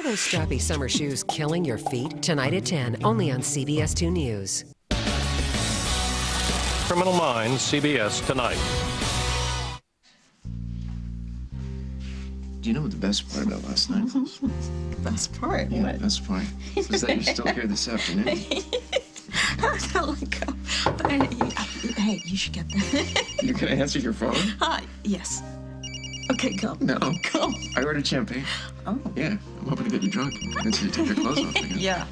Are those strappy summer shoes killing your feet? Tonight at 10, only on CBS 2 News. Criminal Minds, CBS Tonight. Do you know what the best part about last night was? Best part? Yeah, What? the best part was that you're still here this afternoon. Hey, you should get that. You're gonna answer your phone? Yes. Okay, go. No. Go. I ordered champagne. Oh. Yeah, I'm hoping to get you drunk and so you take your clothes off again. Yeah.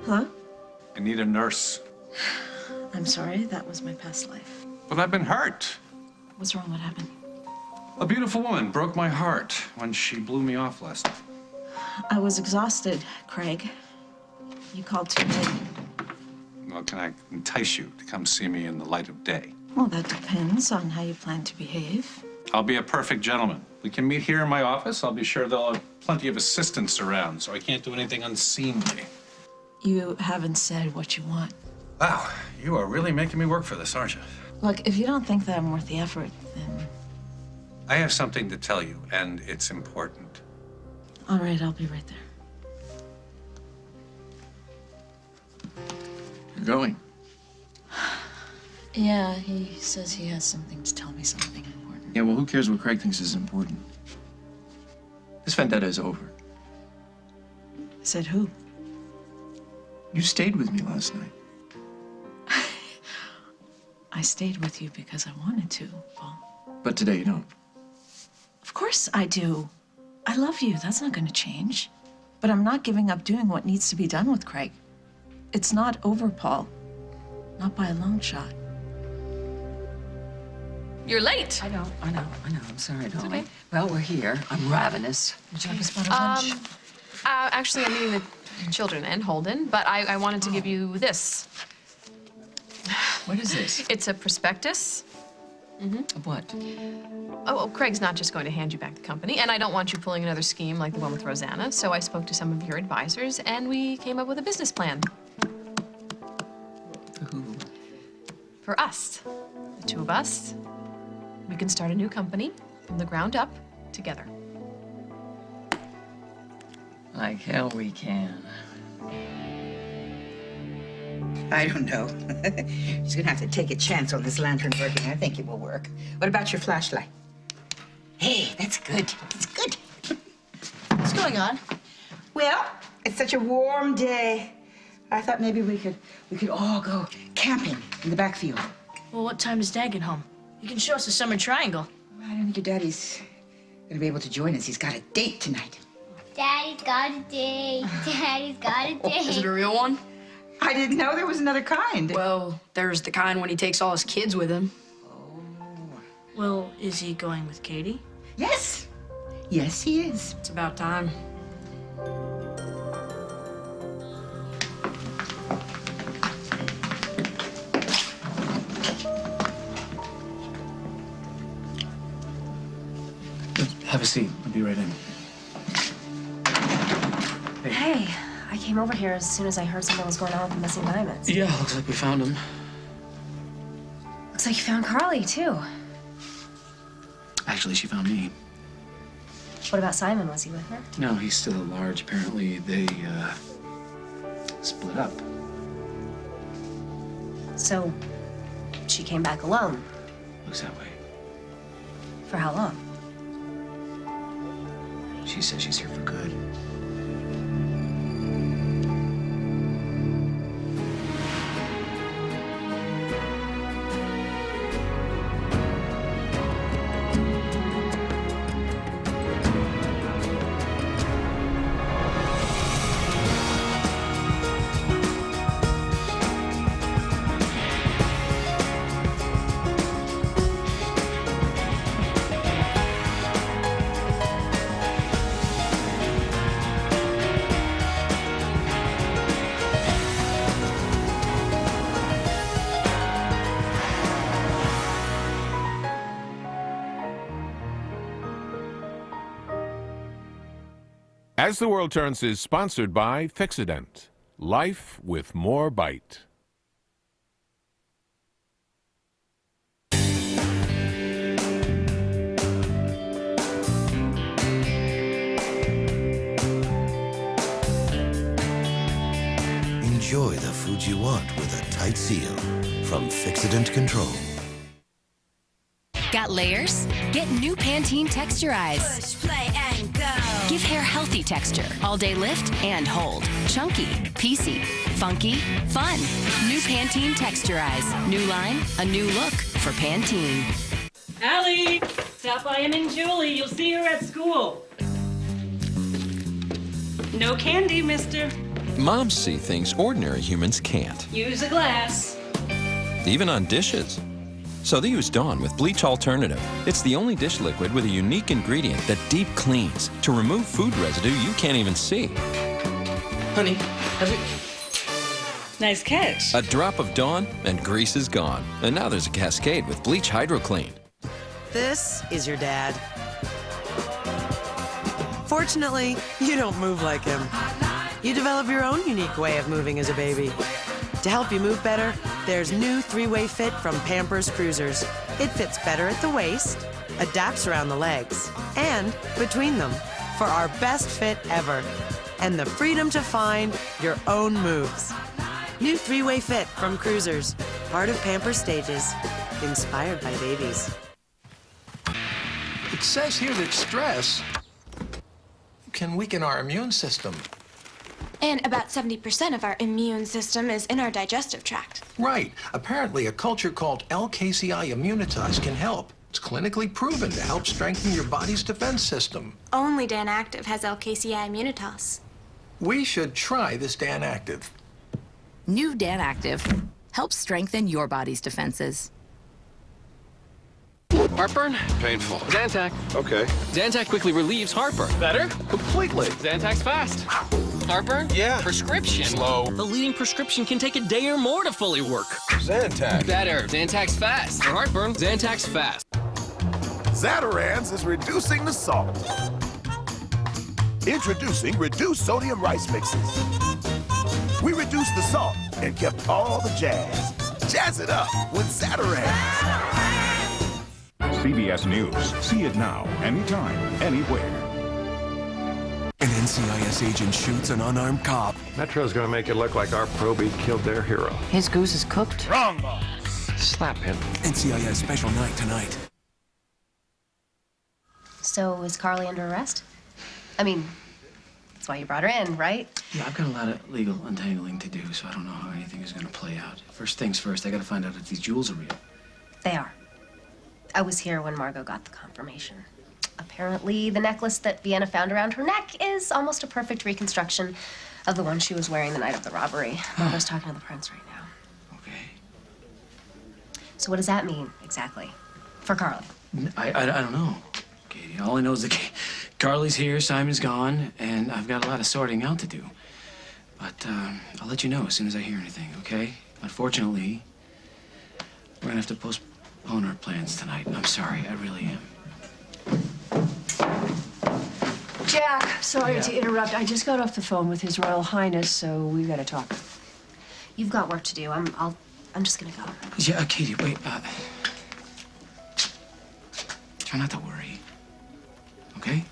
Hello? I need a nurse. I'm sorry, that was my past life. But I've been hurt. What's wrong? What happened? A beautiful woman broke my heart when she blew me off last night. I was exhausted, Craig. You called too late. Well, can I entice you to come see me in the light of day? Well, that depends on how you plan to behave. I'll be a perfect gentleman. We can meet here in my office. I'll be sure they'll have plenty of assistants around, so I can't do anything unseemly. You haven't said what you want. Wow, you are really making me work for this, aren't you? Look, if you don't think that I'm worth the effort, then... I have something to tell you, and it's important. All right, I'll be right there. You're going. Yeah, he says he has something to tell me, something important. Yeah, well, who cares what Craig thinks is important? This vendetta is over. Said who? You stayed with me last night. I stayed with you because I wanted to, Paul. But today you don't. Of course I do. I love you. That's not going to change. But I'm not giving up doing what needs to be done with Craig. It's not over, Paul. Not by a long shot. You're late. I know. I'm sorry, darling. okay. Well, we're here. I'm ravenous. Would you like a spot of lunch? Actually, I'm meeting the children and Holden, but I wanted to give you this. What is this? It's a prospectus. Of what? Oh, well, Craig's not just going to hand you back the company, and I don't want you pulling another scheme like the one with Rosanna, so I spoke to some of your advisors, and we came up with a business plan. For who? For us, the two of us. We can start a new company from the ground up together. Like hell we can. I don't know. She's gonna have to take a chance on this lantern working. I think it will work. What about your flashlight? Hey, that's good. It's good. What's going on? Well, it's such a warm day. I thought maybe we could all go camping in the backfield. Well, what time does Dad get home? You can show us the summer triangle. I don't think your daddy's gonna be able to join us. He's got a date tonight. Daddy's got a date. Daddy's got a date. Is it a real one? I didn't know there was another kind. Well, there's the kind when he takes all his kids with him. Oh. Well, is he going with Katie? Yes. Yes, he is. It's about time. Have a seat. I'll be right in. Hey, I came over here as soon as I heard something was going on with the missing diamonds. Yeah, looks like we found him. Looks like you found Carly, too. Actually, she found me. What about Simon? Was he with her? No, he's still at large. Apparently, they, split up. So, she came back alone. Looks that way. For how long? She says she's here for good. As the World Turns is sponsored by Fixodent. Life with more bite. want with a tight seal from Fixident Control. Got layers? Get new Pantene Texturize. Push, play, and go. Give hair healthy texture. All-day lift and hold. Chunky, piecey, funky, fun. New Pantene Texturize. New line, a new look for Pantene. Allie, stop by Em and Julie. You'll see her at school. No candy, mister. Moms see things ordinary humans can't, Use a glass. even on dishes. So they use Dawn with Bleach Alternative. It's the only dish liquid with a unique ingredient that deep cleans to remove food residue you can't even see. Honey, nice catch. A drop of Dawn and grease is gone. And now there's a cascade with Bleach HydroClean. This is your dad. Fortunately, you don't move like him. You develop your own unique way of moving as a baby. To help you move better, there's new 3-way fit from Pampers Cruisers. It fits better at the waist, adapts around the legs, and between them for our best fit ever. And the freedom to find your own moves. New 3-way fit from Cruisers, part of Pampers Stages, inspired by babies. It says here that stress can weaken our immune system. And about 70% of our immune system is in our digestive tract. Right. Apparently, a culture called LKCI Immunitas can help. It's clinically proven to help strengthen your body's defense system. Only Dan Active has LKCI Immunitas. We should try this Dan Active. New Dan Active helps strengthen your body's defenses. Heartburn? Painful. Zantac. Okay. Zantac quickly relieves heartburn. Better? Completely. Zantac's fast. Heartburn? Yeah. Prescription. Slow. The leading prescription can take a day or more to fully work. Zantac. Better. Zantac's fast. For heartburn, Zantac's fast. Zatarans is reducing the salt. Introducing reduced sodium rice mixes. We reduced the salt and kept all the jazz. Jazz it up with Zatarans. CBS News. See it now, anytime, anywhere. An NCIS agent shoots an unarmed cop. Metro's gonna make it look like our probie killed their hero. His goose is cooked. Wrong, boss. Slap him. NCIS special night tonight. So is Carly under arrest? I mean, that's why you brought her in, right? Yeah, I've got a lot of legal untangling to do, so I don't know how anything is gonna play out. First things first, I gotta find out if these jewels are real. They are. I was here when Margot got the confirmation. Apparently, the necklace that Vienna found around her neck is almost a perfect reconstruction of the one she was wearing the night of the robbery. I was talking to the prince right now. Okay. So what does that mean, exactly, for Carly? I don't know, Katie. All I know is that Carly's here, Simon's gone, and I've got a lot of sorting out to do. But I'll let you know as soon as I hear anything, okay? Unfortunately, we're gonna have to postpone our plans tonight. I'm sorry, I really am. Jack, sorry to interrupt. I just got off the phone with His Royal Highness, so we gotta talk. You've got work to do. I'm just gonna go. Yeah, Katie, wait. Try not to worry. Okay?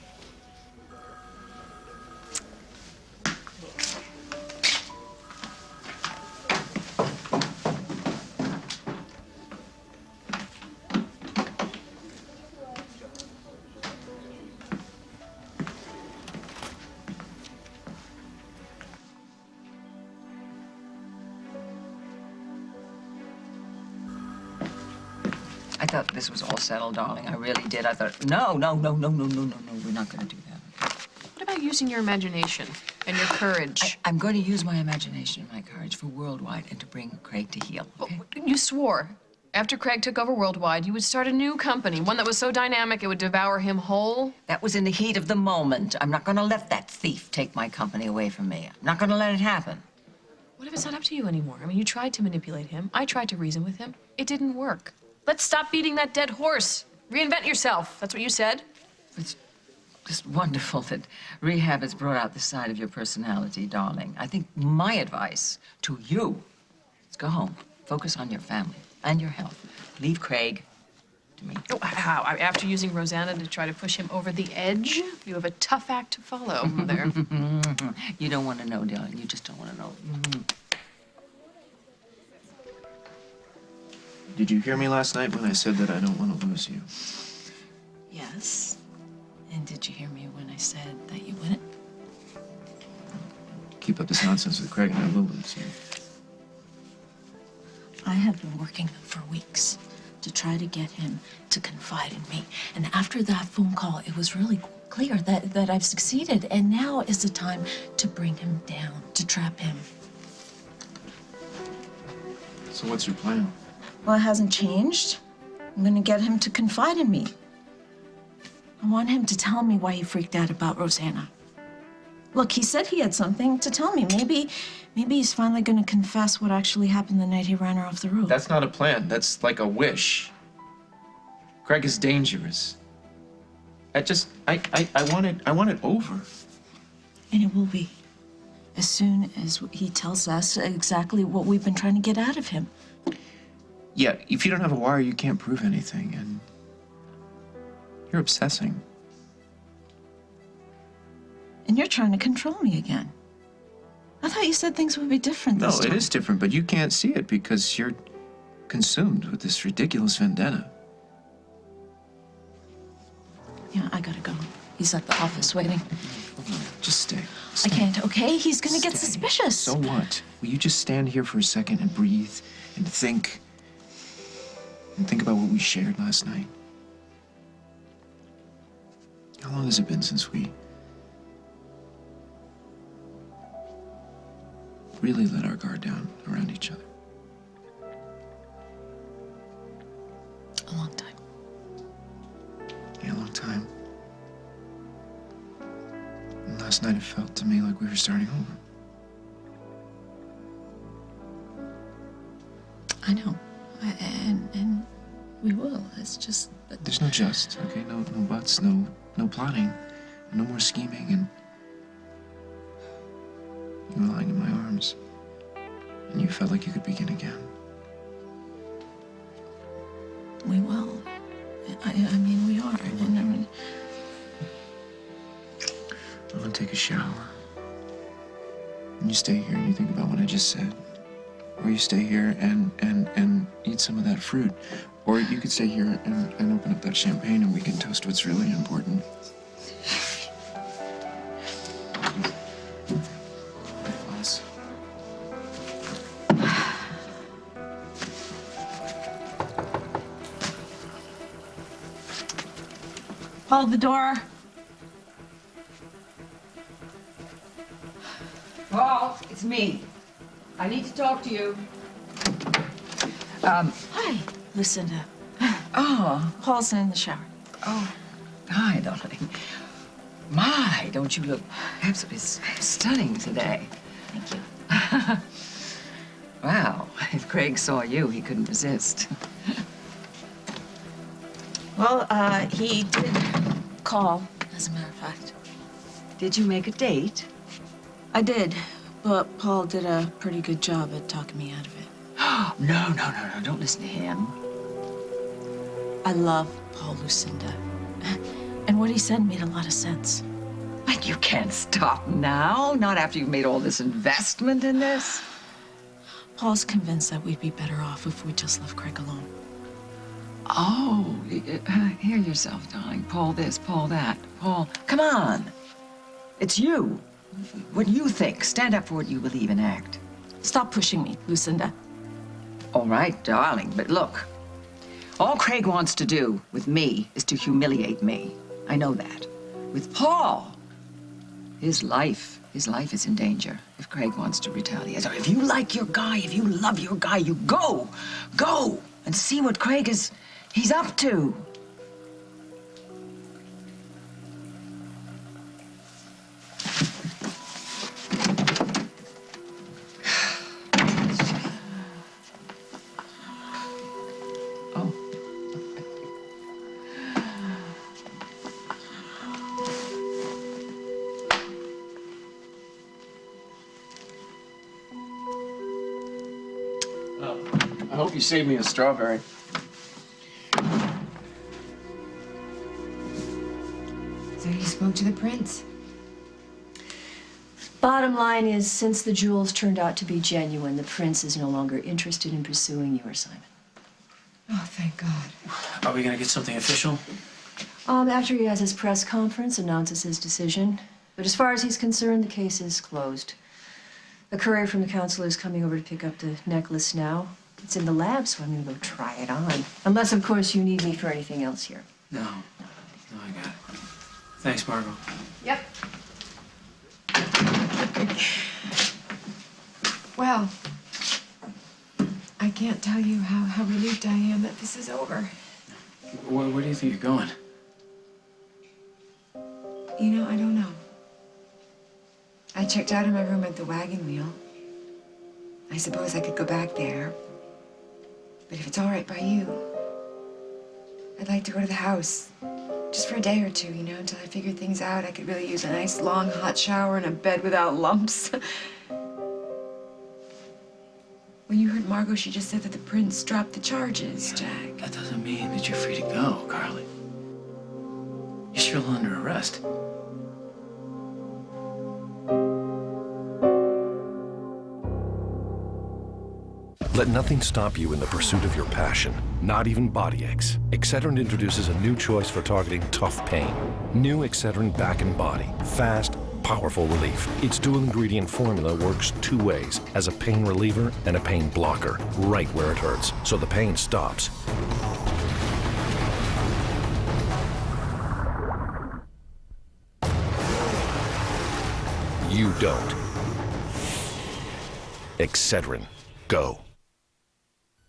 I thought this was all settled, darling. I really did. I thought, no, we're not going to do that. What about using your imagination and your courage? I'm going to use my imagination and my courage for Worldwide and to bring Craig to heel, okay? Well, you swore after Craig took over Worldwide, you would start a new company, one that was so dynamic it would devour him whole. That was in the heat of the moment. I'm not going to let that thief take my company away from me. I'm not going to let it happen. What if it's not up to you anymore? I mean, you tried to manipulate him. I tried to reason with him. It didn't work. Let's stop beating that dead horse. Reinvent yourself. That's what you said. It's just wonderful that rehab has brought out the side of your personality, darling. I think my advice to you is go home. Focus on your family and your health. Leave Craig to me. Oh, how? After using Rosanna to try to push him over the edge? You have a tough act to follow there. You don't want to know, darling. You just don't want to know. Did you hear me last night when I said that I don't want to lose you? Yes. And did you hear me when I said that you wouldn't? Keep up this nonsense with Craig and I will lose you. I have been working for weeks to try to get him to confide in me. And after that phone call, it was really clear that I've succeeded. And now is the time to bring him down, to trap him. So what's your plan? Well, it hasn't changed. I'm gonna get him to confide in me. I want him to tell me why he freaked out about Rosanna. Look, he said he had something to tell me. Maybe he's finally gonna confess what actually happened the night he ran her off the roof. That's not a plan. That's like a wish. Craig is dangerous. I want it over. And it will be. As soon as he tells us exactly what we've been trying to get out of him. Yeah, if you don't have a wire, you can't prove anything, and you're obsessing. And you're trying to control me again. I thought you said things would be different this time. No, it is different, but you can't see it because you're consumed with this ridiculous vendetta. Yeah, I gotta go. He's at the office waiting. Just stay. I can't, okay? He's gonna get suspicious. So what? Will you just stand here for a second and breathe and think? And think about what we shared last night. How long has it been since we really let our guard down around each other? A long time. Yeah, a long time. And last night it felt to me like we were starting over. I know. And we will. It's just that... There's no just, okay? No buts, no plotting, no more scheming, and you were lying in my arms. And you felt like you could begin again. We will. I mean, we are. And I mean... I'm gonna take a shower. And you stay here and you think about what I just said. Or you stay here and eat some of that fruit. Or you could stay here and open up that champagne and we can toast what's really important. Glass. Hold the door. Paul, it's me. I need to talk to you. Hi, Lucinda. Oh. Paul's in the shower. Oh, hi, darling. My, don't you look absolutely stunning today. Thank you. Wow, if Craig saw you, he couldn't resist. Well, he did call, as a matter of fact. Did you make a date? I did, but Paul did a pretty good job at talking me out of it. No, don't listen to him. I love Paul, Lucinda. And what he said made a lot of sense. But you can't stop now, not after you've made all this investment in this. Paul's convinced that we'd be better off if we just left Craig alone. Oh, hear yourself, darling. Paul this, Paul that. Paul, come on. It's you. What do you think? Stand up for what you believe and act. Stop pushing me, Lucinda. All right, darling, but look. All Craig wants to do with me is to humiliate me. I know that. With Paul, his life is in danger if Craig wants to retaliate. So if you like your guy, if you love your guy, you go and see what Craig he's up to. I hope you saved me a strawberry. So you spoke to the prince? Bottom line is, since the jewels turned out to be genuine, the prince is no longer interested in pursuing your Simon. Thank God. Are we gonna get something official? After he has his press conference, announces his decision. But as far as he's concerned, the case is closed. A courier from the council is coming over to pick up the necklace now. It's in the lab, so I'm gonna go try it on. Unless, of course, you need me for anything else here. No. No, I got it. Thanks, Margot. Yep. Well, I can't tell you how relieved I am that this is over. Where do you think you're going? You know, I don't know. I checked out of my room at the Wagon Wheel. I suppose I could go back there. But if it's all right by you, I'd like to go to the house. Just for a day or two, you know, until I figure things out. I could really use a nice, long, hot shower and a bed without lumps. When you heard Margot, she just said that the prince dropped the charges, Jack. That doesn't mean that you're free to go, Carly. You're still under arrest. Let nothing stop you in the pursuit of your passion, not even body aches. Excedrin introduces a new choice for targeting tough pain. New Excedrin Back and Body. Fast, powerful relief. Its dual ingredient formula works two ways, as a pain reliever and a pain blocker, right where it hurts, so the pain stops. You don't. Excedrin. Go.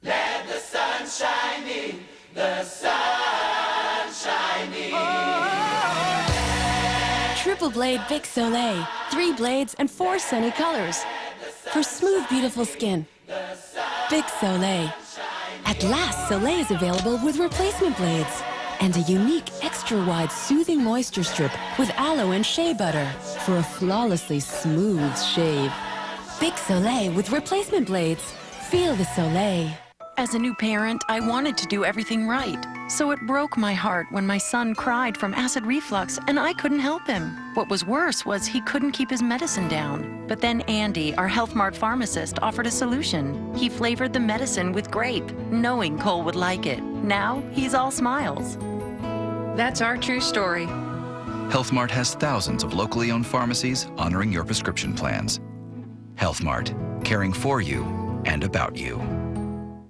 Let the sun shine in, the sun shine in. Triple Blade Bic Soleil. 3 blades and 4 sunny colors. For smooth, beautiful skin. Bic Soleil. At last, Soleil is available with replacement blades. And a unique, extra-wide, soothing moisture strip with aloe and shea butter for a flawlessly smooth shave. Bic Soleil with replacement blades. Feel the Soleil. As a new parent, I wanted to do everything right. So it broke my heart when my son cried from acid reflux and I couldn't help him. What was worse was he couldn't keep his medicine down. But then Andy, our Health Mart pharmacist, offered a solution. He flavored the medicine with grape, knowing Cole would like it. Now he's all smiles. That's our true story. Health Mart has thousands of locally owned pharmacies honoring your prescription plans. Health Mart, caring for you and about you.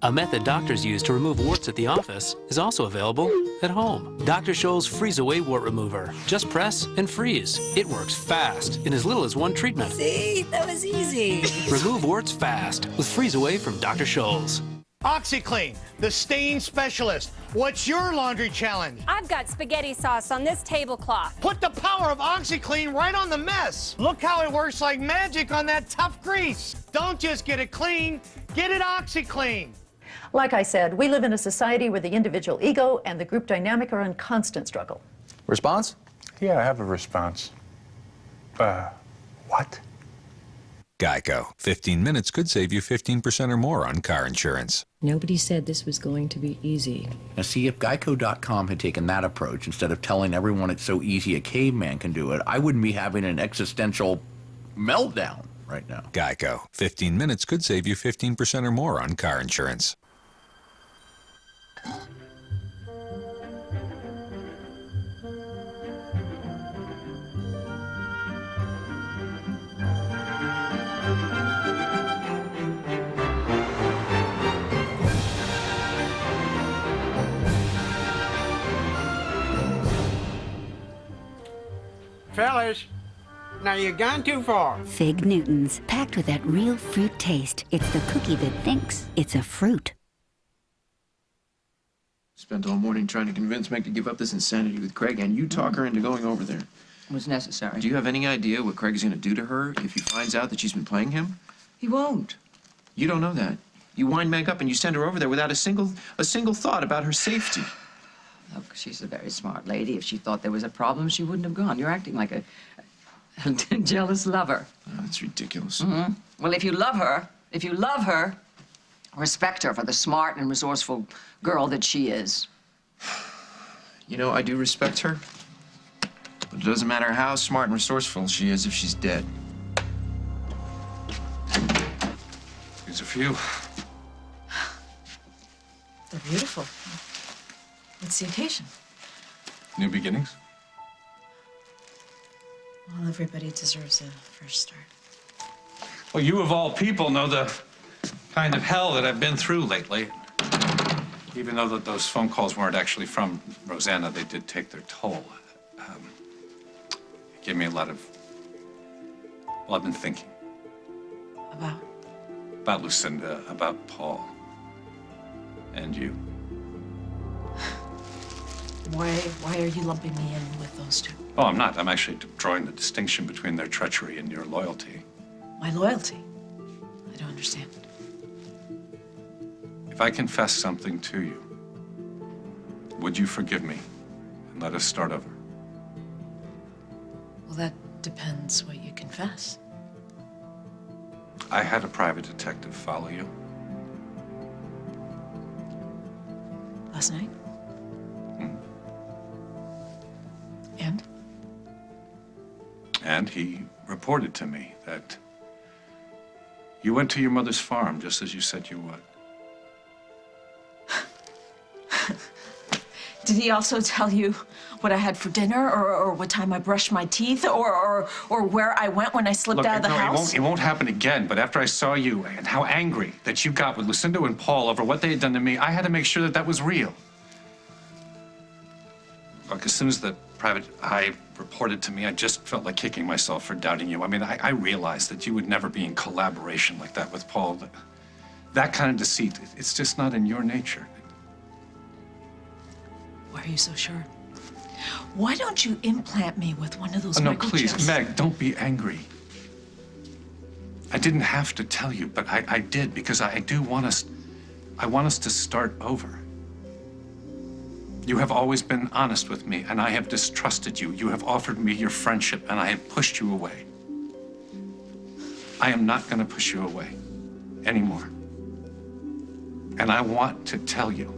A method doctors use to remove warts at the office is also available at home. Dr. Scholl's Freeze Away Wart Remover. Just press and freeze. It works fast in as little as 1 treatment. See, that was easy. Remove warts fast with Freeze Away from Dr. Scholl's. OxyClean, the stain specialist. What's your laundry challenge? I've got spaghetti sauce on this tablecloth. Put the power of OxyClean right on the mess. Look how it works like magic on that tough grease. Don't just get it clean, get it OxyClean. Like I said, we live in a society where the individual ego and the group dynamic are in constant struggle. Response? Yeah, I have a response. What? Geico. 15 minutes could save you 15% or more on car insurance. Nobody said this was going to be easy. Now, see, if Geico.com had taken that approach, instead of telling everyone it's so easy a caveman can do it, I wouldn't be having an existential meltdown right now. Geico. 15 minutes could save you 15% or more on car insurance. Fellas, now you've gone too far. Fig Newtons, packed with that real fruit taste. It's the cookie that thinks it's a fruit. Spent all morning trying to convince Meg to give up this insanity with Craig, and you talk her into going over there. It was necessary. Do you have any idea what Craig is going to do to her if he finds out that she's been playing him? He won't. You don't know that. You wind Meg up and you send her over there without a single thought about her safety. Look, she's a very smart lady. If she thought there was a problem, she wouldn't have gone. You're acting like a jealous lover. Oh, that's ridiculous. Mm-hmm. Well, if you love her, respect her for the smart and resourceful girl that she is. You know, I do respect her, but it doesn't matter how smart and resourceful she is if she's dead. Here's a few. The Beautiful. What's the occasion? New beginnings? Well, everybody deserves a fresh start. Well, you of all people know the kind of hell that I've been through lately. Even though those phone calls weren't actually from Rosanna, they did take their toll. It gave me a lot of... Well, I've been thinking. About? About Lucinda, about Paul, and you. Why are you lumping me in with those two? Oh, I'm not. I'm actually drawing the distinction between their treachery and your loyalty. My loyalty? I don't understand. If I confess something to you, would you forgive me and let us start over? Well, that depends what you confess. I had a private detective follow you. Last night? And? And he reported to me that you went to your mother's farm just as you said you would. Did he also tell you what I had for dinner, or what time I brushed my teeth, or where I went when I slipped out of the house? It won't happen again, but after I saw you and how angry that you got with Lucinda and Paul over what they had done to me, I had to make sure that that was real. Look, as soon as the private eye reported to me, I just felt like kicking myself for doubting you. I mean, I realized that you would never be in collaboration like that with Paul. That kind of deceit, it's just not in your nature. Why are you so sure? Why don't you implant me with one of those Oh, no, microchips? please, Meg, don't be angry. I didn't have to tell you, but I did because I want us to start over. You have always been honest with me, and I have distrusted you. You have offered me your friendship, and I have pushed you away. I am not going to push you away anymore. And I want to tell you,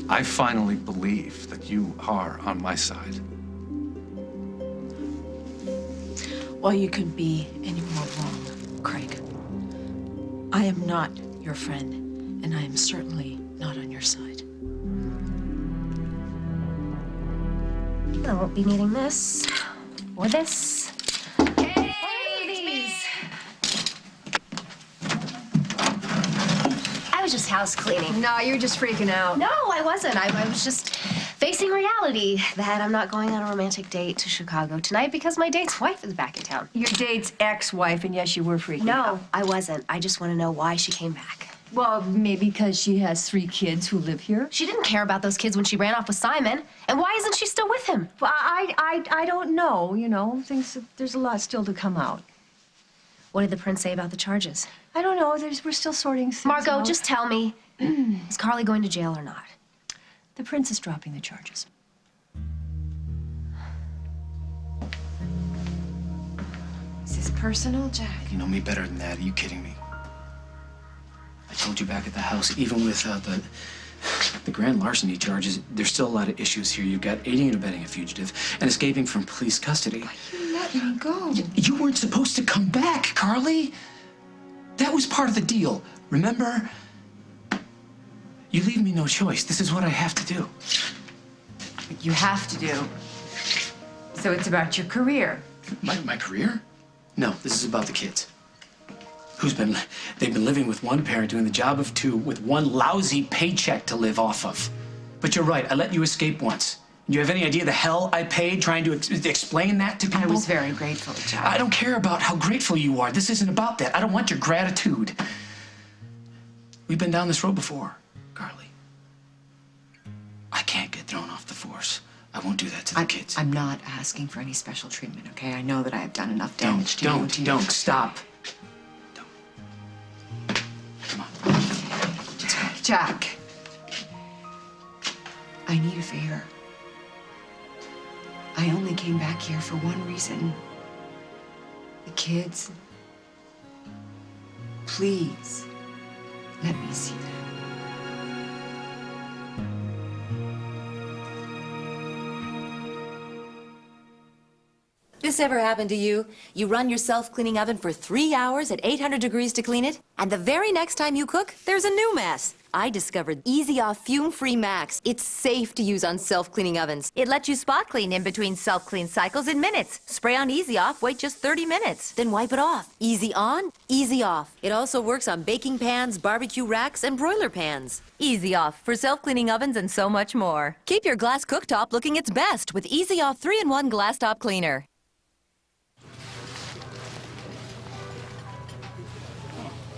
I finally believe that you are on my side. Well, you couldn't be any more wrong, Craig. I am not your friend, and I am certainly not on your side. I won't be needing this or this. I was just house cleaning. No, you're just freaking out. No, I wasn't. I was just facing reality that I'm not going on a romantic date to Chicago tonight because my date's wife is back in town. Your date's ex-wife, and yes, you were freaking out. No, I wasn't. I just want to know why she came back. Well, maybe because she has 3 kids who live here. She didn't care about those kids when she ran off with Simon. And why isn't she still with him? Well, I don't know, you know. There's a lot still to come out. What did the prince say about the charges? I don't know. We're still sorting things Margot, out. just tell me, is Carly going to jail or not? The prince is dropping the charges. Is this personal, Jack? You know me better than that. Are you kidding me? I told you back at the house, even with the grand larceny charges, there's still a lot of issues here. You've got aiding and abetting a fugitive and escaping from police custody. You let me go. You weren't supposed to come back, Carly. That was part of the deal. Remember? You leave me no choice. This is what I have to do. What you have to do. So it's about your career. My career? No, this is about the kids. They've been living with one parent, doing the job of 2, with one lousy paycheck to live off of. But you're right, I let you escape once. Do you have any idea the hell I paid trying to explain that to people? I was very grateful, Jack. I don't care about how grateful you are. This isn't about that. I don't want your gratitude. We've been down this road before, Carly. I can't get thrown off the force. I won't do that to the kids. I'm not asking for any special treatment, okay? I know that I have done enough damage to you. Don't, stop. Come on. Let's go. Jack, I need a favor. I only came back here for one reason. The kids. Please, let me see them. This ever happened to you? You run your self-cleaning oven for 3 hours at 800 degrees to clean it, and the very next time you cook, there's a new mess. I discovered Easy Off Fume-Free Max. It's safe to use on self-cleaning ovens. It lets you spot clean in between self-clean cycles in minutes. Spray on Easy Off, wait just 30 minutes, then wipe it off. Easy on, easy off. It also works on baking pans, barbecue racks, and broiler pans. Easy Off for self-cleaning ovens and so much more. Keep your glass cooktop looking its best with Easy Off 3-in-1 Glass Top Cleaner.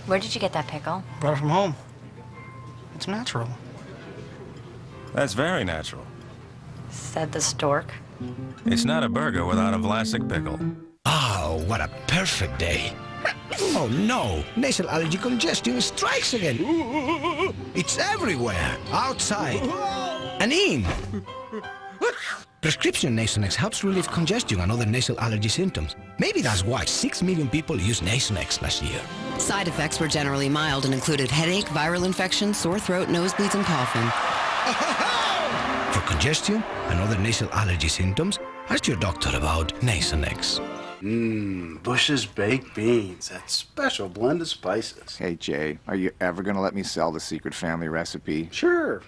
Where did you get that pickle? Brought it from home. It's natural. That's very natural. Said the stork. It's not a burger without a Vlasic pickle. Oh, what a perfect day. Oh no, nasal allergy congestion strikes again. It's everywhere, outside and in. Prescription Nasonex helps relieve congestion and other nasal allergy symptoms. Maybe that's why 6 million people used Nasonex last year. Side effects were generally mild and included headache, viral infection, sore throat, nosebleeds, and coughing. For congestion and other nasal allergy symptoms, ask your doctor about Nasonex. Bush's baked beans, that special blend of spices. Hey, Jay, are you ever gonna let me sell the secret family recipe? Sure,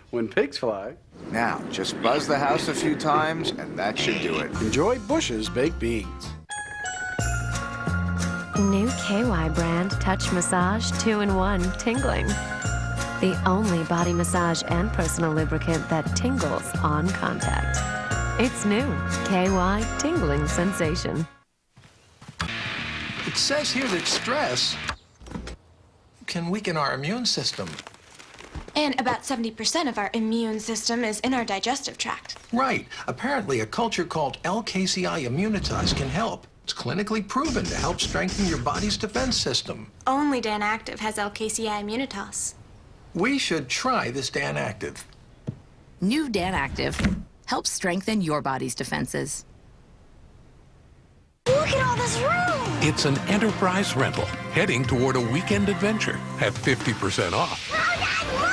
when pigs fly. Now, just buzz the house a few times, and that should do it. Enjoy Bush's baked beans. New KY brand Touch Massage 2-in-1 Tingling. The only body massage and personal lubricant that tingles on contact. It's new KY Tingling Sensation. It says here that stress can weaken our immune system. And about 70% of our immune system is in our digestive tract. Right. Apparently, a culture called LKCI Immunitas can help. It's clinically proven to help strengthen your body's defense system. Only Dan Active has LKCI Immunitas. We should try this Dan Active. New Dan Active helps strengthen your body's defenses. Look at all this room! It's an enterprise rental heading toward a weekend adventure at 50% off.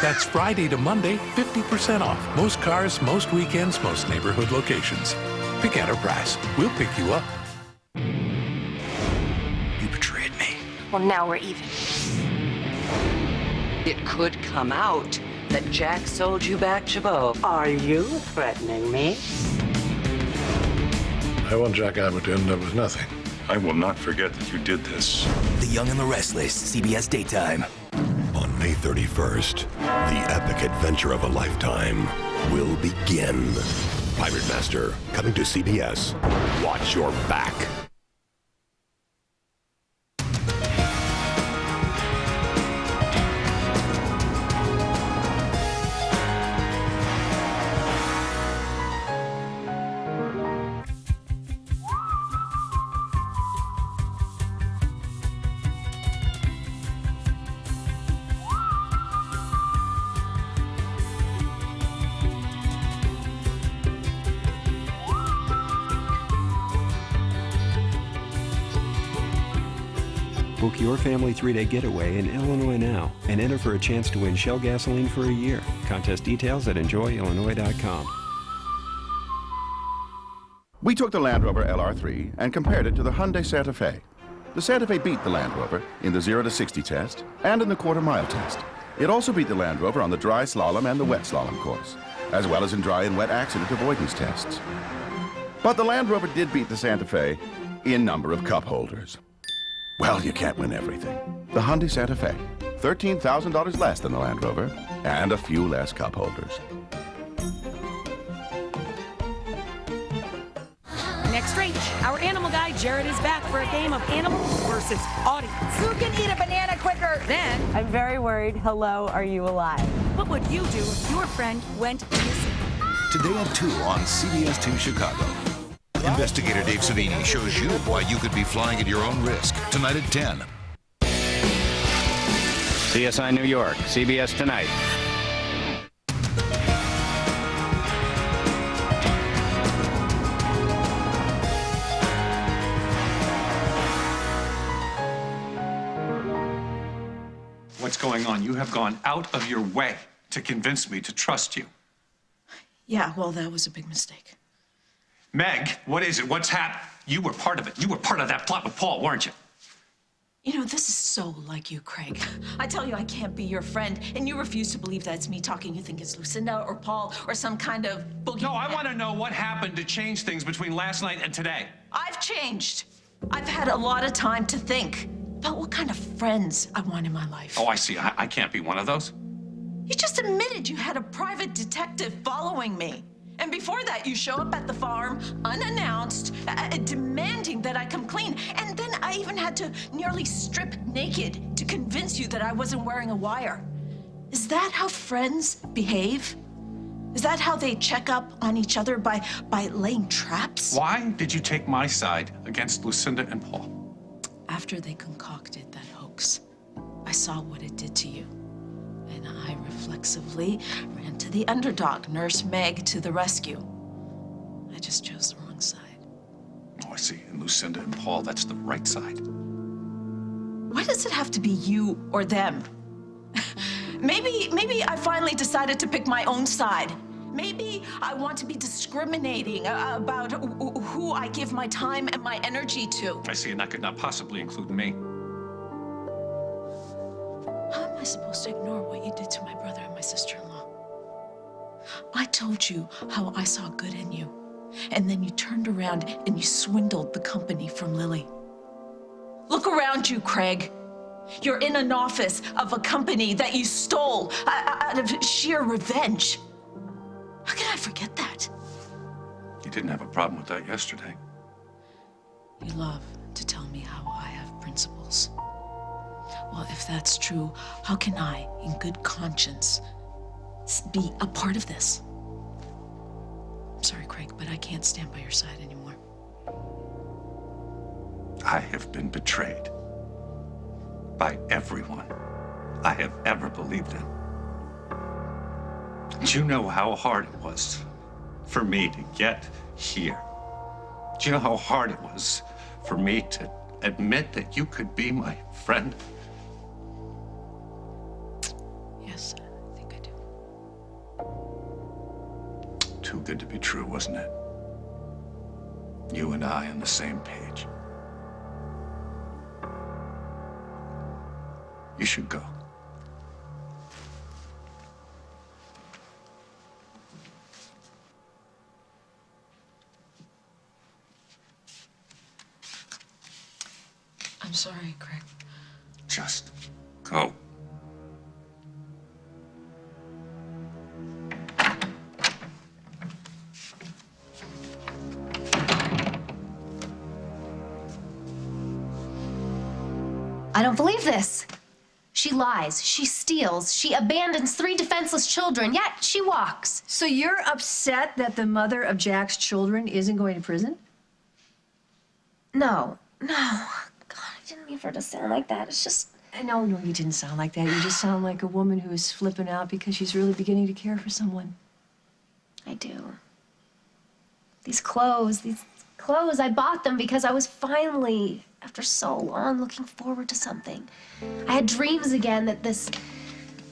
That's Friday to Monday, 50% off. Most cars, most weekends, most neighborhood locations. Pick Enterprise. We'll pick you up. You betrayed me. Well, now we're even. It could come out that Jack sold you back Chabot. Are you threatening me? I want Jack Abbott to end up with nothing. I will not forget that you did this. The Young and the Restless, CBS Daytime. On May 31st, the epic adventure of a lifetime will begin. Pirate Master, coming to CBS. Watch your back. Book your family 3-day getaway in Illinois now and enter for a chance to win Shell gasoline for a year. Contest details at enjoyillinois.com. We took the Land Rover LR3 and compared it to the Hyundai Santa Fe. The Santa Fe beat the Land Rover in the 0 to 60 test and in the quarter-mile test. It also beat the Land Rover on the dry slalom and the wet slalom course, as well as in dry and wet accident avoidance tests. But the Land Rover did beat the Santa Fe in number of cup holders. Well, you can't win everything. The Hyundai Santa Fe, $13,000 less than the Land Rover, and a few less cup holders. Next range, our animal guy Jared is back for a game of animals versus audience. Who can eat a banana quicker? Then, I'm very worried. Hello, are you alive? what would you do if your friend went missing? Today at 2 on CBS 2 Chicago. Investigator Dave Savini shows you why you could be flying at your own risk. Tonight at 10. CSI New York, CBS Tonight. What's going on? You have gone out of your way to convince me to trust you. Yeah, well, that was a big mistake. Meg, what is it? What's happened? You were part of it. You were part of that plot with Paul, weren't you? You know, this is so like you, Craig. I tell you I can't be your friend, and you refuse to believe that it's me talking. You think it's Lucinda or Paul or some kind of boogie. No, I want to know what happened to change things between last night and today. I've changed. I've had a lot of time to think about what kind of friends I want in my life. Oh, I see. I can't be one of those. You just admitted you had a private detective following me. And before that, you show up at the farm unannounced, demanding that I come clean. And then I even had to nearly strip naked to convince you that I wasn't wearing a wire. Is that how friends behave? Is that how they check up on each other by laying traps? Why did you take my side against Lucinda and Paul? After they concocted that hoax, I saw what it did to you. And I reflexively ran to the underdog, Nurse Meg to the rescue. I just chose the wrong side. Oh, I see. And Lucinda and Paul, that's the right side. Why does it have to be you or them? Maybe I finally decided to pick my own side. Maybe I want to be discriminating about who I give my time and my energy to. I see, and that could not possibly include me. How am I supposed to ignore what you did to my brother and my sister-in-law? I told you how I saw good in you, and then you turned around and you swindled the company from Lily. Look around you, Craig. You're in an office of a company that you stole out of sheer revenge. How can I forget that? You didn't have a problem with that yesterday. You love to tell me how I have principles. Well, if that's true, how can I, in good conscience, be a part of this? I'm sorry, Craig, but I can't stand by your side anymore. I have been betrayed by everyone I have ever believed in. Do you know how hard it was for me to get here? Do you know how hard it was for me to admit that you could be my friend? Yes, I think I do. Too good to be true, wasn't it? You and I on the same page. You should go. I'm sorry, Craig. Just go. I don't believe this. She lies, she steals, she abandons 3 defenseless children, yet she walks. So you're upset that the mother of Jack's children isn't going to prison? No. God, I didn't mean for it to sound like that. It's just... No, you didn't sound like that. You just sound like a woman who's flipping out because she's really beginning to care for someone. I do. These clothes, I bought them because I was finally, after so long, looking forward to something. I had dreams again that this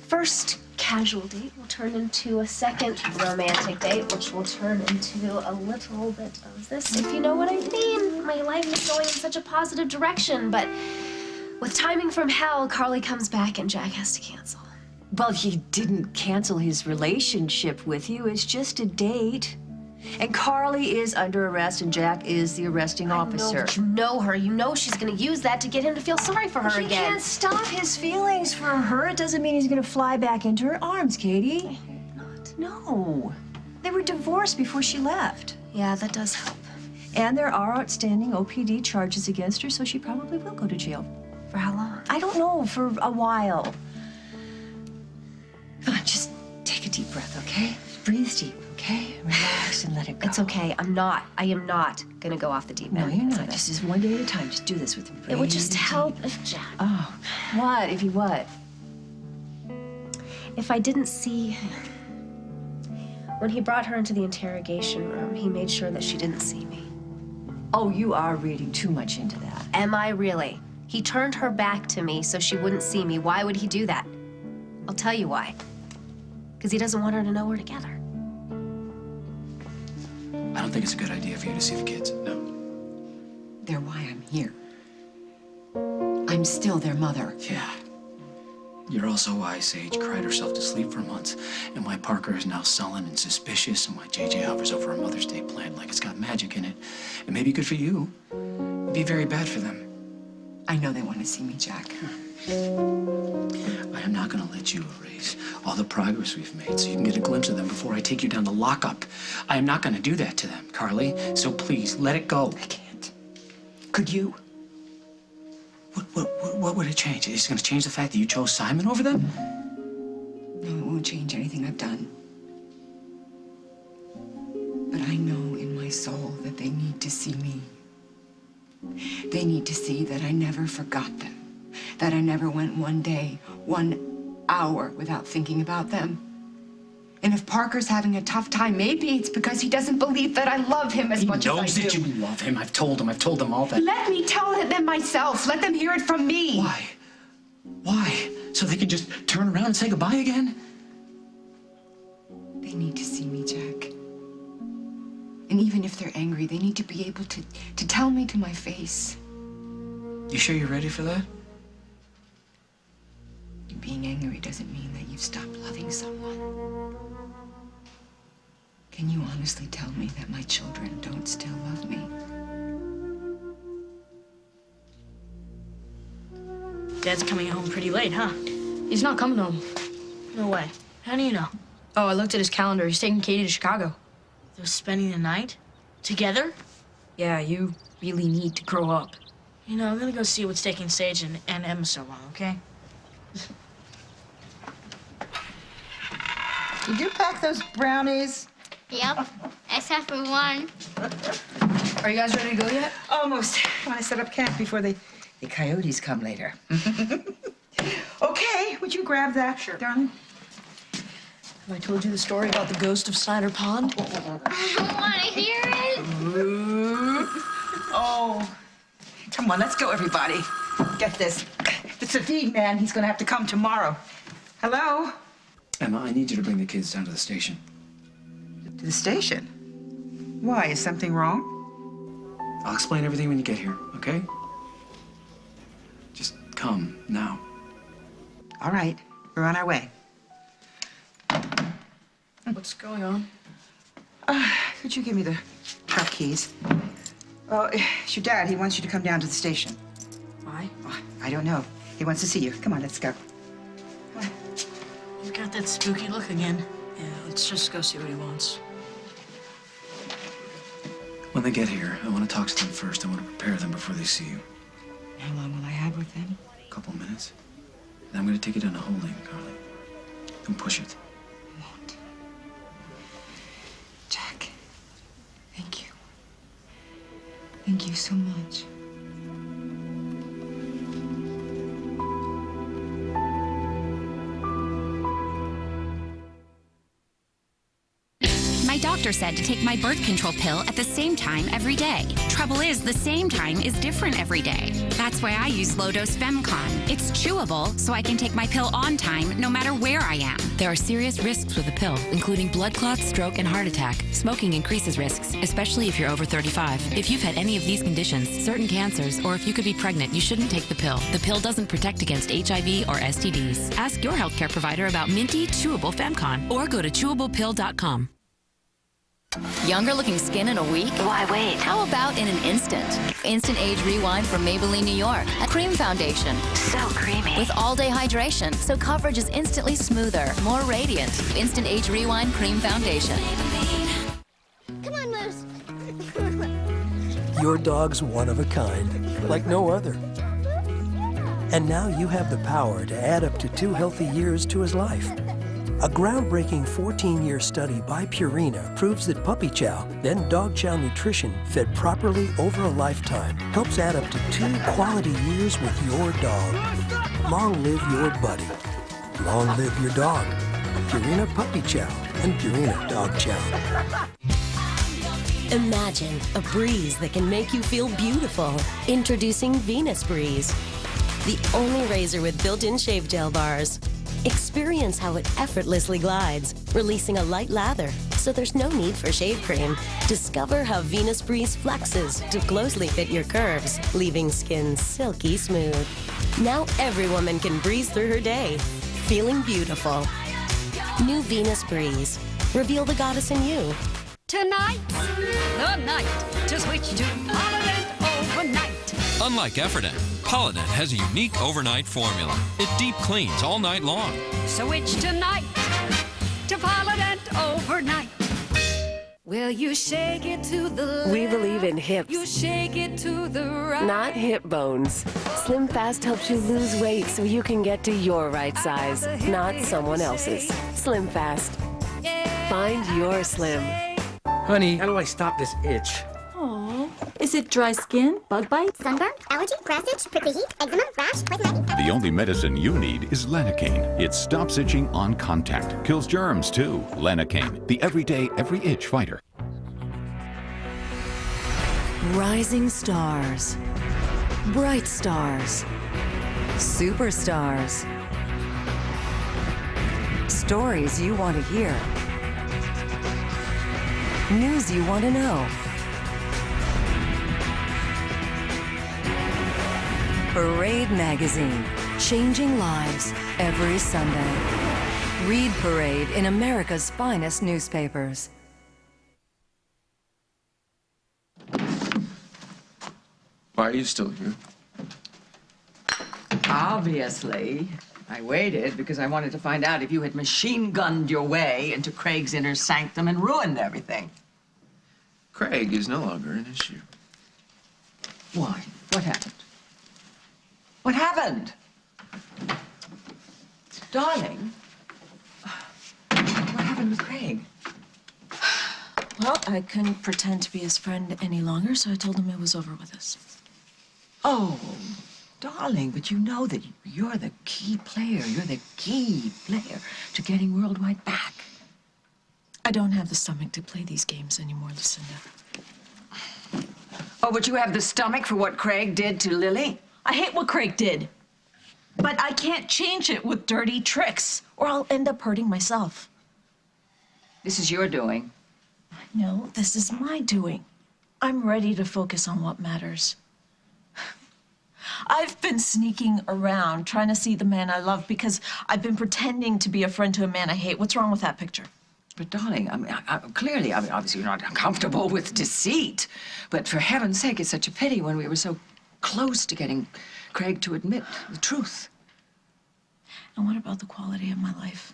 first casual date will turn into a second romantic date, which will turn into a little bit of this, if you know what I mean. My life is going in such a positive direction, but with timing from hell, Carly comes back and Jack has to cancel. Well, he didn't cancel his relationship with you. It's just a date. And Carly is under arrest and Jack is the arresting officer. You know her. You know she's gonna use that to get him to feel sorry for her He again. can't stop his feelings for her. It doesn't mean he's gonna fly back into her arms, Katie. No. They were divorced before she left. Yeah, that does help. And there are outstanding OPD charges against her, so she probably will go to jail. For how long? I don't know, for a while. Come on, just take a deep breath, okay? Breathe deep, okay? Relax and let it go. It's okay. I am not gonna go off the deep end. No, you're because not. of Just this. is one day at a time. Just do this with me. It would just Breathe help deep. if Jack... Oh, what? If he what? If I didn't see him. When he brought her into the interrogation room, he made sure that she didn't see me. Oh, you are reading too much into that. Am I really? He turned her back to me so she wouldn't see me. Why would he do that? I'll tell you why. Because he doesn't want her to know we're together. I don't think it's a good idea for you to see the kids. No. They're why I'm here. I'm still their mother. Yeah. You're also why Sage cried herself to sleep for months, and why Parker is now sullen and suspicious, and why JJ hovers over a Mother's Day plan like it's got magic in it. It may be good for you. It'd be very bad for them. I know they want to see me, Jack. I am not going to let you erase all the progress we've made so you can get a glimpse of them before I take you down to lockup. I am not going to do that to them, Carly. So please, let it go. I can't. Could you? What would it change? Is it going to change the fact that you chose Simon over them? No, it won't change anything I've done. But I know in my soul that they need to see me. They need to see that I never forgot them. That I never went one day, 1 hour without thinking about them. And if Parker's having a tough time, maybe it's because he doesn't believe that I love him as much as I do. He knows that you love him. I've told them all that. Let me tell them myself. Let them hear it from me. Why? Why? So they can just turn around and say goodbye again? They need to see me, Jack. And even if they're angry, they need to be able to tell me to my face. You sure you're ready for that? Being angry doesn't mean that you've stopped loving someone. Can you honestly tell me that my children don't still love me? Dad's coming home pretty late, huh? He's not coming home. No way. How do you know? Oh, I looked at his calendar. He's taking Katie to Chicago. They're spending the night? Together? Yeah, you really need to grow up. You know, I'm gonna go see what's taking Sage and Emma so long, okay? Did you pack those brownies? Yep, except for one. Are you guys ready to go yet? Almost. I want to set up camp before the coyotes come later. Okay, would you grab that, darling? Have I told you the story about the ghost of Snyder Pond? I want to hear it. Oh, come on, let's go, everybody. Get this. If it's a feed man, he's going to have to come tomorrow. Hello? Emma, I need you to bring the kids down to the station. To the station? Why? Is something wrong? I'll explain everything when you get here, okay? Just come now. All right, we're on our way. What's going on? Could you give me the truck keys? Oh, it's your dad. He wants you to come down to the station. Why? Oh, I don't know. He wants to see you. Come on, let's go. You've got that spooky look again. Yeah, let's just go see what he wants. When they get here, I want to talk to them first. I want to prepare them before they see you. How long will I have with them? A couple minutes. Then I'm going to take you down to holding, Carly. Don't push it. I won't. Jack, thank you. Thank you so much. My doctor said to take my birth control pill at the same time every day. Trouble is, the same time is different every day. That's why I use low-dose Femcon. It's chewable, so I can take my pill on time no matter where I am. There are serious risks with the pill, including blood clots, stroke, and heart attack. Smoking increases risks, especially if you're over 35. If you've had any of these conditions, certain cancers, or if you could be pregnant, you shouldn't take the pill. The pill doesn't protect against HIV or STDs. Ask your healthcare provider about minty, chewable Femcon, or go to chewablepill.com. Younger looking skin in a week? Why wait? How about in an instant? Instant Age Rewind from Maybelline, New York. A cream foundation. So creamy. With all-day hydration, so coverage is instantly smoother, more radiant. Instant Age Rewind Cream Foundation. Come on, Moose. Your dog's one of a kind, like no other. And now you have the power to add up to 2 healthy years to his life. A groundbreaking 14-year study by Purina proves that puppy chow, then dog chow nutrition, fed properly over a lifetime, helps add up to 2 quality years with your dog. Long live your buddy. Long live your dog. Purina Puppy Chow and Purina Dog Chow. Imagine a breeze that can make you feel beautiful. Introducing Venus Breeze, the only razor with built-in shave gel bars. Experience how it effortlessly glides, releasing a light lather so there's no need for shave cream. Discover how Venus Breeze flexes to closely fit your curves, leaving skin silky smooth. Now every woman can breeze through her day, feeling beautiful. New Venus Breeze. Reveal the goddess in you. Tonight's the night to switch to Polident overnight. Unlike Effordent, Polident has a unique overnight formula. It deep cleans all night long. Switch tonight to Polident overnight. Will you shake it to the left? We believe in hips. You shake it to the right. Not hip bones. Slim Fast helps you lose weight so you can get to your right size, not someone else's. Slim Fast. Find your slim. Honey, how do I stop this itch? Oh, is it dry skin, bug bite, Sunburn, allergy, grass itch, prickly heat, eczema, rash, poison ivy? The only medicine you need is Lanacane. It stops itching on contact. Kills germs, too. Lanacane, the everyday, every itch fighter. Rising stars. Bright stars. Superstars. Stories you want to hear. News you want to know. Parade Magazine, changing lives every Sunday. Read Parade in America's finest newspapers. Why are you still here? Obviously, I waited because I wanted to find out if you had machine-gunned your way into Craig's inner sanctum and ruined everything. Craig is no longer an issue. Why? What happened? What happened? Darling, what happened with Craig? Well, I couldn't pretend to be his friend any longer, so I told him it was over with us. Oh, darling, but you know that you're the key player. You're the key player to getting Worldwide back. I don't have the stomach to play these games anymore, Lucinda. Oh, but you have the stomach for what Craig did to Lily? I hate what Craig did. But I can't change it with dirty tricks, or I'll end up hurting myself. This is your doing. No, this is my doing. I'm ready to focus on what matters. I've been sneaking around trying to see the man I love because I've been pretending to be a friend to a man I hate. What's wrong with that picture? But darling, clearly, obviously you're not comfortable with deceit. But for heaven's sake, it's such a pity when we were so close to getting Craig to admit the truth. And what about the quality of my life?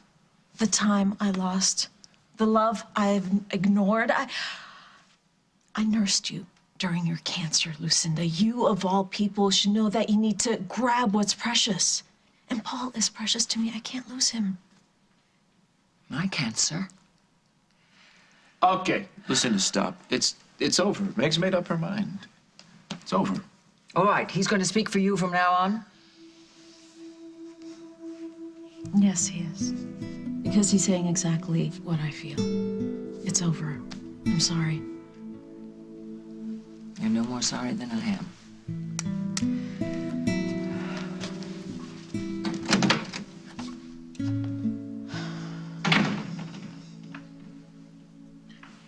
The time I lost, the love I've ignored. I nursed you during your cancer, Lucinda. You, of all people, should know that you need to grab what's precious. And Paul is precious to me. I can't lose him. My cancer? Okay, Lucinda, stop. It's over. Meg's made up her mind. It's over. All right, he's going to speak for you from now on? Yes, he is. Because he's saying exactly what I feel. It's over. I'm sorry. You're no more sorry than I am.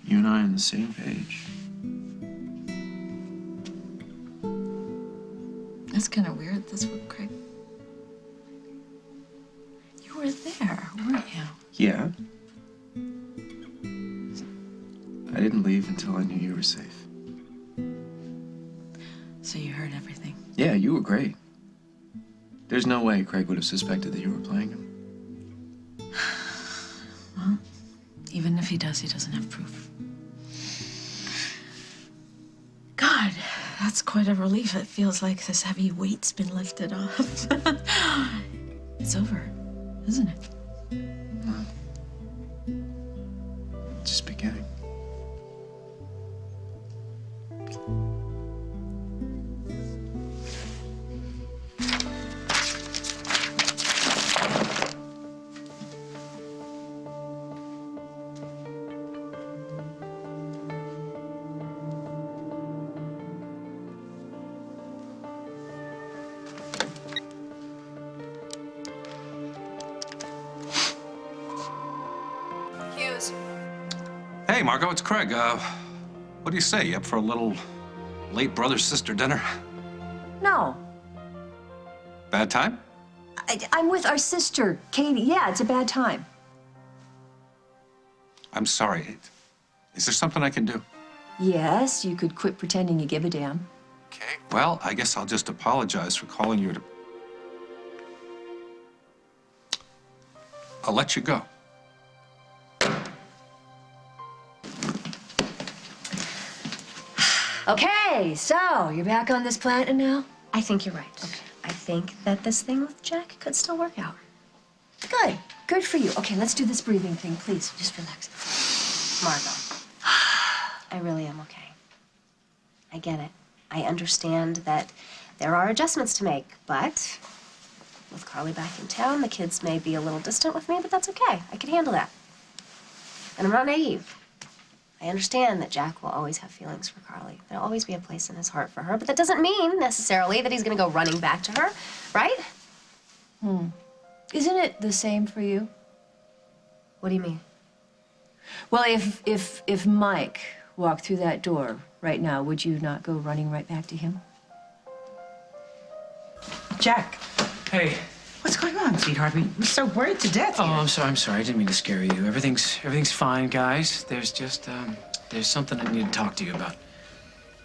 You and I are on the same page. That's kind of weird. That's what Craig... You were there, weren't you? Yeah. I didn't leave until I knew you were safe. So you heard everything. Yeah, you were great. There's no way Craig would have suspected that you were playing him. Well, even if he does, he doesn't have proof. God, that's quite a relief. It feels like this heavy weight's been lifted off. It's over, isn't it? Well, just beginning. Margot, it's Craig. What do you say? You up for a little late brother-sister dinner? No. Bad time? I'm with our sister, Katie. Yeah, it's a bad time. I'm sorry. Is there something I can do? Yes, you could quit pretending you give a damn. Okay. Well, I guess I'll just apologize for calling you to... I'll let you go. Okay, so you're back on this planet now? I think you're right. Okay. I think that this thing with Jack could still work out. Good. Good for you. Okay, let's do this breathing thing, please. Just relax. Margot, I really am okay. I get it. I understand that there are adjustments to make, but with Carly back in town, the kids may be a little distant with me, but that's okay. I can handle that. And I'm not naive. I understand that Jack will always have feelings for Carly. There'll always be a place in his heart for her, but that doesn't mean necessarily that he's gonna go running back to her, right? Isn't it the same for you? What do you mean? Well, if Mike walked through that door right now, would you not go running right back to him? Jack. Hey. What's going on, sweetheart? We're so worried to death here. Oh, I'm sorry. I didn't mean to scare you. Everything's fine, guys. There's just, there's something I need to talk to you about.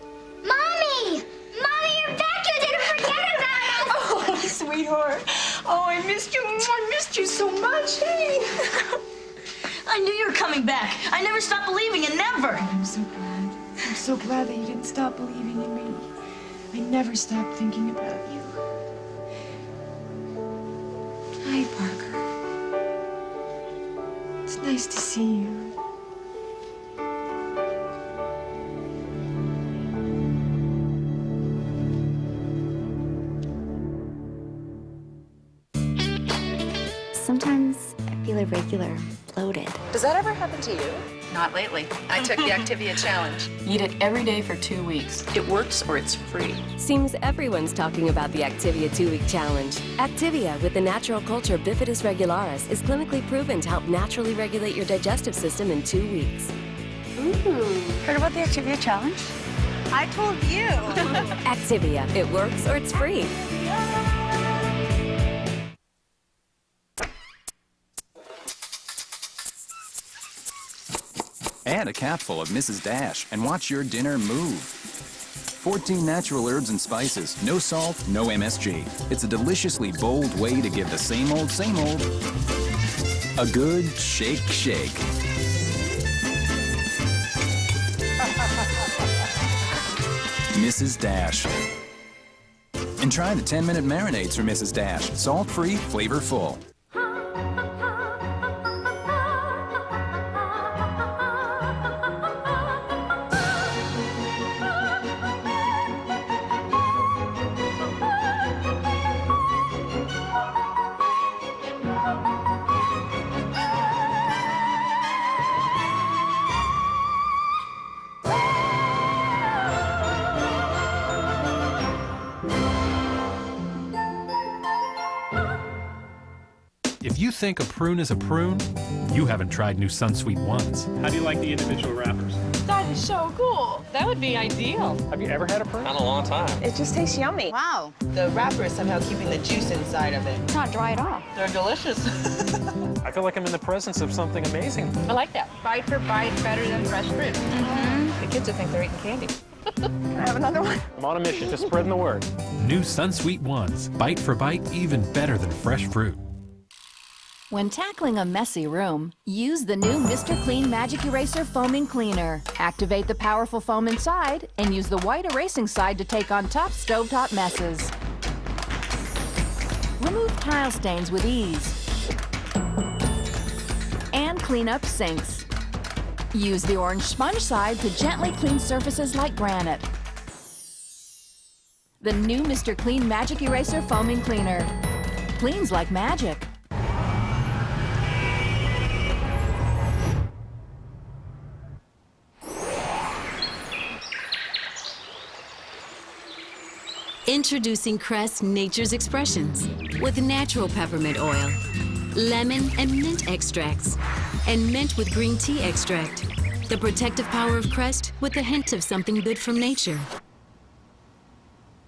Mommy! Mommy, you're back! You didn't forget about us! Oh, sweetheart. Oh, I missed you. I missed you so much. Hey. I knew you were coming back. I never stopped believing in never. I'm so glad. I'm so glad that you didn't stop believing in me. I never stopped thinking about you. Hi, Parker. It's nice to see you. Sometimes I feel irregular, bloated. Does that ever happen to you? Not lately. I took the Activia challenge. Eat it every day for 2 weeks. It works or it's free. Seems everyone's talking about the Activia 2-week challenge. Activia with the natural culture Bifidus regularis is clinically proven to help naturally regulate your digestive system in 2 weeks. Heard about the Activia challenge? I told you. Activia, it works or it's free. Add a capful of Mrs. Dash and watch your dinner move. 14 natural herbs and spices, no salt, no MSG. It's a deliciously bold way to give the same old a good shake. Mrs. Dash. And try the 10-minute marinades from Mrs. Dash. Salt-free, flavorful. If you think a prune is a prune, you haven't tried new Sunsweet ones. How do you like the individual wrappers? That is so cool. That would be ideal. Have you ever had a prune? Not in a long time. It just tastes yummy. Wow. The wrapper is somehow keeping the juice inside of it. It's not dry at all. They're delicious. I feel like I'm in the presence of something amazing. I like that. Bite for bite, better than fresh fruit. The kids will think they're eating candy. Can I have another one? I'm on a mission, just spreading the word. New Sunsweet ones, bite for bite, even better than fresh fruit. When tackling a messy room, use the new Mr. Clean Magic Eraser Foaming Cleaner. Activate the powerful foam inside and use the white erasing side to take on tough stovetop messes. Remove tile stains with ease. And clean up sinks. Use the orange sponge side to gently clean surfaces like granite. The new Mr. Clean Magic Eraser Foaming Cleaner. Cleans like magic. Introducing Crest Nature's Expressions with natural peppermint oil, lemon and mint extracts, and mint with green tea extract. The protective power of Crest with a hint of something good from nature.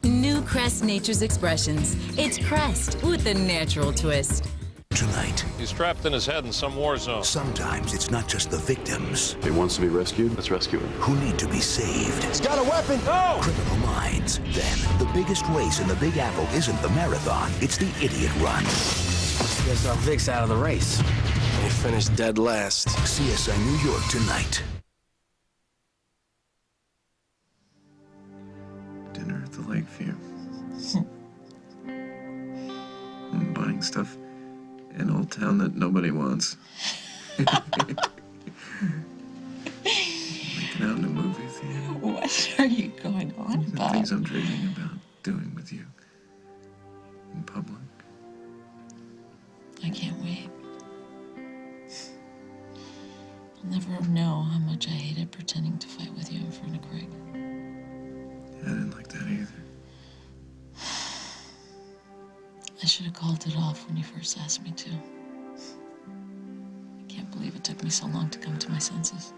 New Crest Nature's Expressions. It's Crest with a natural twist. Tonight. He's trapped in his head in some war zone. Sometimes it's not just the victims. He wants to be rescued. Let's rescue him. Who need to be saved. He's got a weapon. No! Criminal minds. Then, the biggest race in the Big Apple isn't the marathon. It's the idiot run. Guess our Vic's out of the race. They finished dead last. CSI New York tonight. Dinner at the Lakeview. And buying stuff in Old Town that nobody wants. Making out in a movie theater. What are you going on The about? things I'm dreaming about doing with you in public. I can't wait. I'll never know how much I hated pretending to fight with you in front of Craig. Yeah, I didn't like that either. I should have called it off when you first asked me to. I can't believe it took me so long to come to my senses.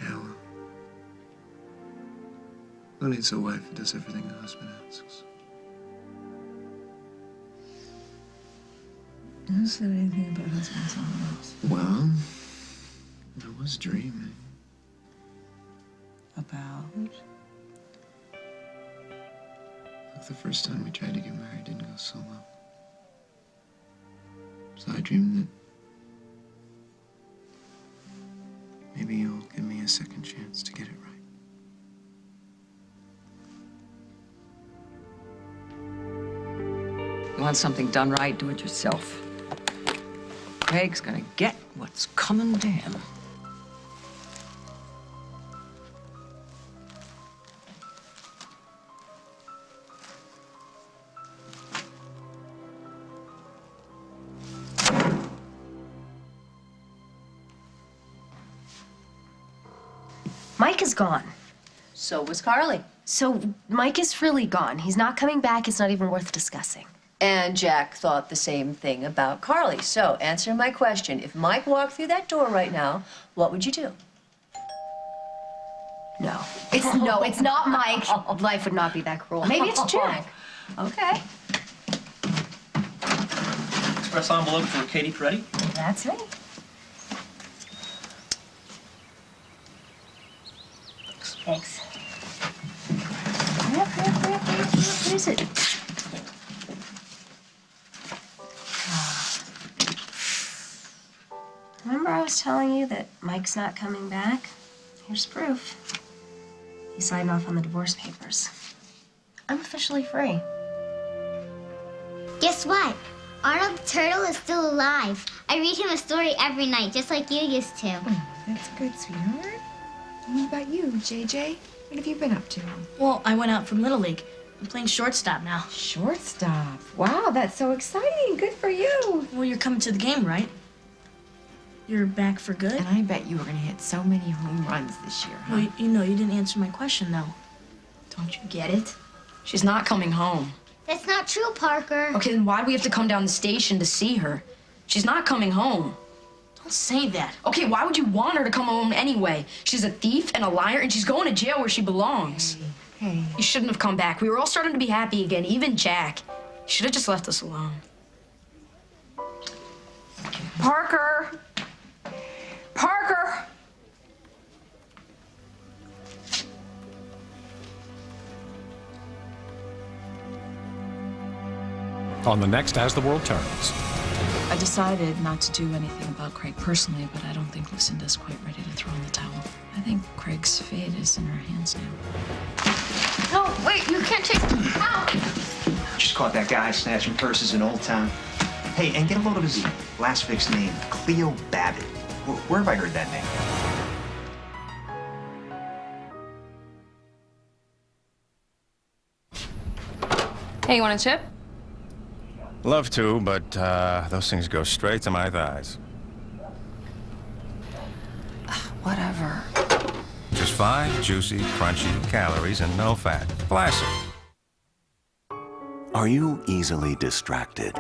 Yeah, well, who needs a wife who does everything a husband asks? Who said anything about husbands and wives? Well, I was dreaming. About? Like the first time we tried to get married didn't go so well. So I dreamed that maybe you'll give me a second chance to get it right. You want something done right, do it yourself. Craig's gonna get what's coming to him. Mike is gone. So was Carly. So Mike is really gone. He's not coming back. It's not even worth discussing. And Jack thought the same thing about Carly. So, answer my question. If Mike walked through that door right now, what would you do? No. It's not Mike. Life would not be that cruel. Maybe it's Jack. Okay. Express envelope for Katie Peretti. That's me. Thanks. Hurry up. What is it? Remember I was telling you that Mike's not coming back? Here's proof. He signed off on the divorce papers. I'm officially free. Guess what? Arnold the Turtle is still alive. I read him a story every night, just like you used to. That's good, sweetheart. What about you, JJ? What have you been up to? Well, I went out from Little League. I'm playing shortstop now. Shortstop. Wow, that's so exciting. Good for you. Well, you're coming to the game, right? You're back for good? And I bet you were going to hit so many home runs this year, huh? Well, you know, you didn't answer my question, though. Don't you get it? She's not coming home. That's not true, Parker. Okay, then why do we have to come down the station to see her? She's not coming home. Don't say that. Okay, why would you want her to come home anyway? She's a thief and a liar, and she's going to jail where she belongs. Hey. You shouldn't have come back. We were all starting to be happy again, even Jack. You should have just left us alone. Parker! Parker! On the next As the World Turns. I decided not to do anything about Craig personally, but I don't think Lucinda's quite ready to throw in the towel. I think Craig's fate is in her hands now. No, wait, you can't take it out. Just caught that guy snatching purses in Old Town. Hey, and get a load of his last fixed name, Cleo Babbitt. Where have I heard that name? Hey, you want a chip? Love to, but those things go straight to my thighs. Whatever. Just 5 juicy, crunchy calories and no fat. Classic. Are you easily distracted?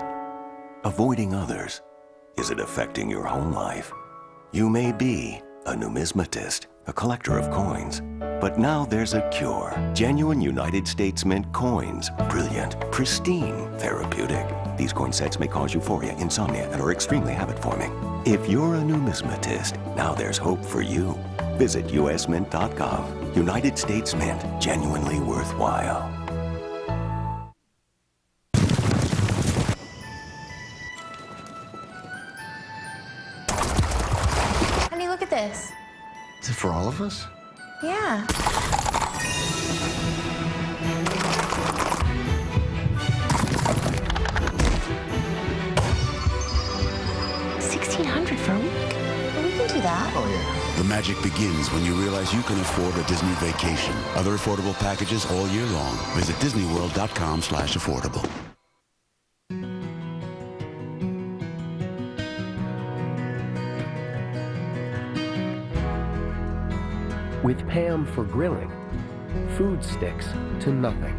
Avoiding others? Is it affecting your home life? You may be a numismatist, a collector of coins. But now there's a cure. Genuine United States Mint coins. Brilliant, pristine, therapeutic. These coin sets may cause euphoria, insomnia, and are extremely habit-forming. If you're a numismatist, now there's hope for you. Visit usmint.gov. United States Mint. Genuinely worthwhile. Honey, look at this. Is it for all of us? Yeah. $1,600 for a week. Well, we can do that. Oh, yeah. The magic begins when you realize you can afford a Disney vacation. Other affordable packages all year long. Visit disneyworld.com/affordable. With Pam for grilling, food sticks to nothing.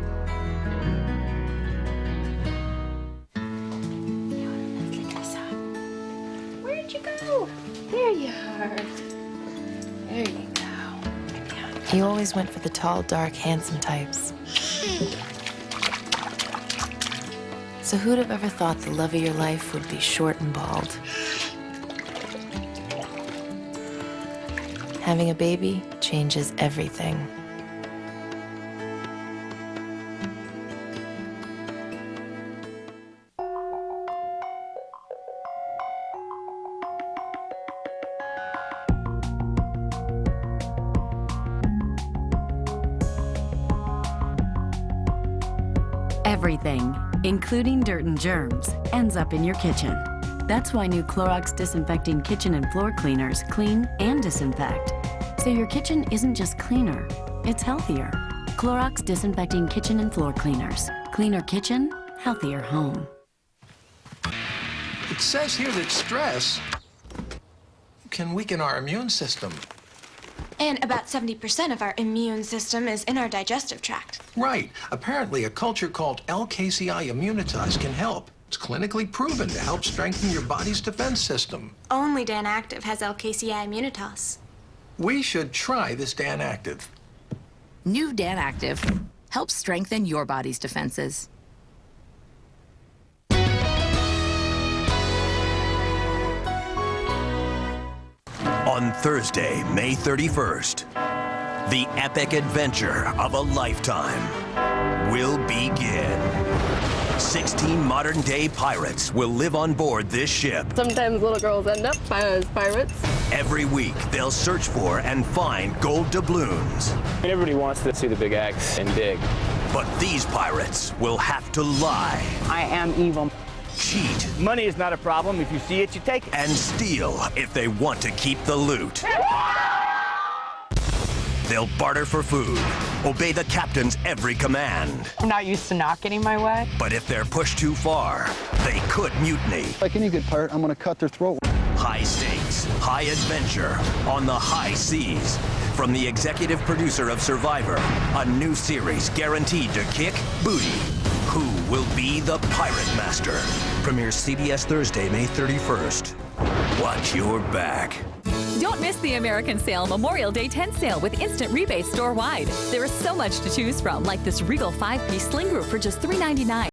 Where'd you go? There you are. There you go. He always went for the tall, dark, handsome types. So who'd have ever thought the love of your life would be short and bald? Having a baby changes everything. Everything, including dirt and germs, ends up in your kitchen. That's why new Clorox Disinfecting Kitchen and Floor Cleaners clean and disinfect. So your kitchen isn't just cleaner, it's healthier. Clorox Disinfecting Kitchen and Floor Cleaners. Cleaner kitchen, healthier home. It says here that stress can weaken our immune system. And about 70% of our immune system is in our digestive tract. Right. Apparently, a culture called LKCI Immunitas can help. It's clinically proven to help strengthen your body's defense system. Only Dan Active has LKCI Immunitas. We should try this Dan Active. New Dan Active helps strengthen your body's defenses. On Thursday, May 31st, the epic adventure of a lifetime will begin. 16 modern-day pirates will live on board this ship. Sometimes little girls end up as pirates. Every week, they'll search for and find gold doubloons. Everybody wants to see the big axe and dig. But these pirates will have to lie. I am evil. Cheat. Money is not a problem. If you see it, you take it. And steal if they want to keep the loot. They'll barter for food, obey the captain's every command. I'm not used to not getting my way. But if they're pushed too far, they could mutiny. Like any good pirate, I'm gonna cut their throat. High stakes, high adventure on the high seas. From the executive producer of Survivor, a new series guaranteed to kick booty. Who will be the pirate master? Premieres CBS Thursday, May 31st. Watch your back. Don't miss the American Sale Memorial Day 10 sale with instant rebates store-wide. There is so much to choose from, like this Regal 5-piece sling group for just $3.99.